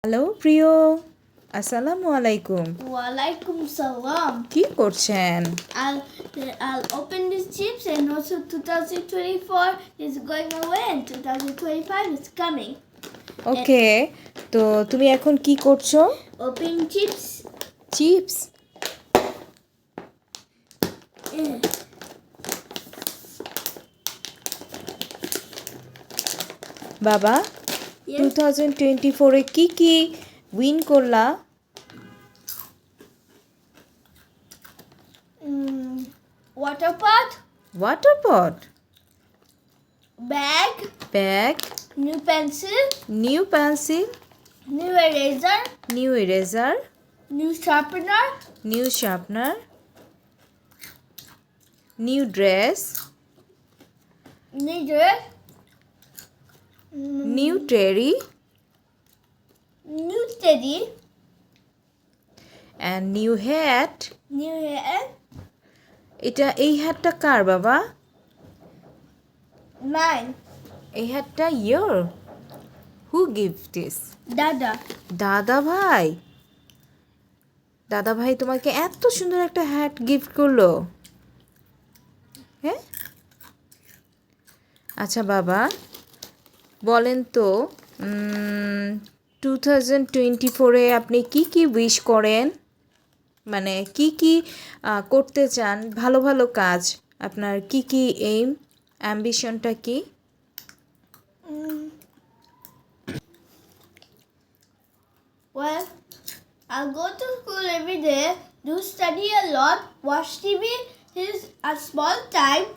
Hello প্রিয়, আসসালামু আলাইকুম। Walaikum salam. কি করছেন? I'll open these chips and also 2024 is going away and 2025 is coming. ওকে, তো তুমি এখন কি করছো? Open chips. চিপস? বাবা, Yes. 2024-এ কি উইন করলা? Water pot, water pot, bag, bag, new pencil, new pencil, new eraser, new eraser, new sharpener, new sharpener, new dress, new dress, new teddy new teddy, and new hat. new hair, এই হ্যাটটা কার বাবা? mine, এই হ্যাটটা your? Who give this? dada. দাদা ভাই? দাদা ভাই তোমাকে এত সুন্দর একটা হ্যাট গিফট করলো? হ্যাঁ, আচ্ছা বাবা, বলেন তো 2024-এ আপনি কি উইশ করেন, মানে কি করতে চান, ভালো ভালো কাজ, আপনার কি এইম, অ্যাম্বিশনটা কি? Well, I'll go to school every day, do study a lot, watch TV is a small time,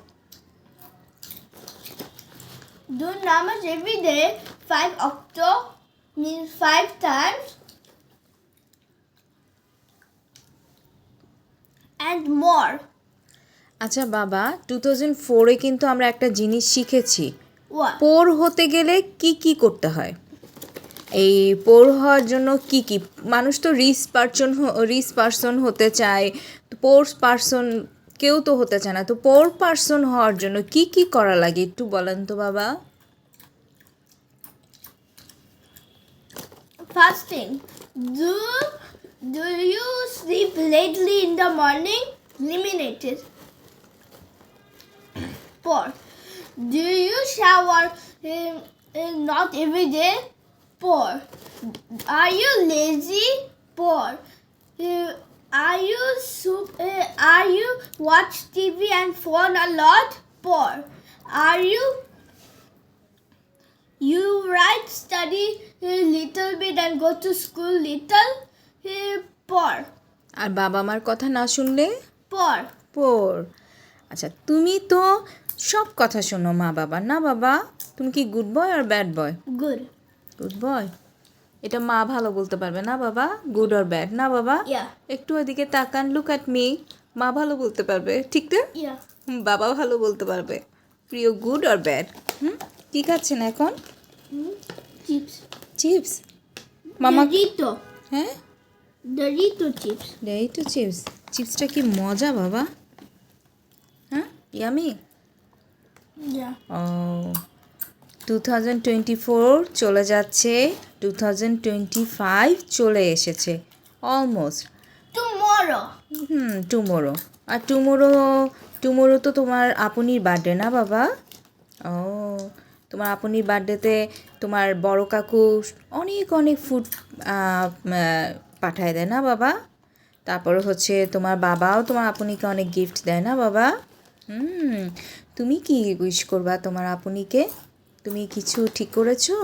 do namaz every day, 5 octo means 5 times, and more. আচ্ছা বাবা, 2004-এ কিন্তু আমরা একটা জিনিস শিখেছি, What? পোর হতে গেলে কি করতে হয়। এই পোর হওয়ার জন্য কি মানুষ তো রিচ পারসন হতে চায়, তো পোর পারসন কেউ তো হতে চায় না, তো পোর পারসন হওয়ার জন্য কি করা লাগে একটু বলেন তো বাবা। Fasting. Do you sleep lately in the morning? Eliminated. 4. Do you shower not every day? 4. Are you lazy? 4. Are you watch TV and phone a lot? 4. Are you write, study a little bit and go to school little? 4. আর বাবা মার কথা না শুনলে? 4. পোর। আচ্ছা, তুমি তো সব কথা শোনো মা বাবা, না বাবা? তুমি কি গুড বয় আর bad boy? Good. Good boy. এটা মা ভালো বলতে পারবে না বাবা, গুড আর ব্যাড, না বাবা? Yeah. একটু ওদিকে তাকান, লুক অ্যাট মি। মা ভালো বলতে পারবে, ঠিক না? Yeah. বাবা ভালো বলতে পারবে। প্রিয়, গুড আর ব্যাড? কি খাচ্ছেন এখন? Chips. চিপস? মামা? Dorito. হ্যাঁ, Dorito chips. এই তো চিপস। চিপসটা কি মজা বাবা, হ্যাঁ, ইয়ামি। Yeah. ও, 2024 চলে যাচ্ছে, 2025 চলে এসেছে অলমোস্ট। Tomorrow. টুমোরো। আর টুমোরো তো তোমার আপনির বার্থডে, না বাবা? ও, তোমার আপনির বার্থডেতে তোমার বড় কাকু অনেক ফুড পাঠায় দেয়, না বাবা? তারপর হচ্ছে তোমার বাবাও তোমার আপনিকে অনেক গিফট দেয়, না বাবা? তুমি কি উইশ করবা তোমার আপনিকে? তুমি কিছু ঠিক করেছো?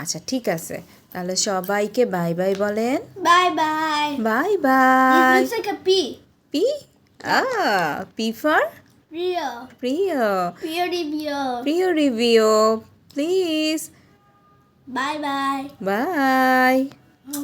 আচ্ছা ঠিক আছে, তাহলে সবাইকে বাই বাই বলেন। Bye bye. Bye It bye. looks like a P. P? P for Rio. প্রিয়। Peer review. Peer review please. Bye bye. By.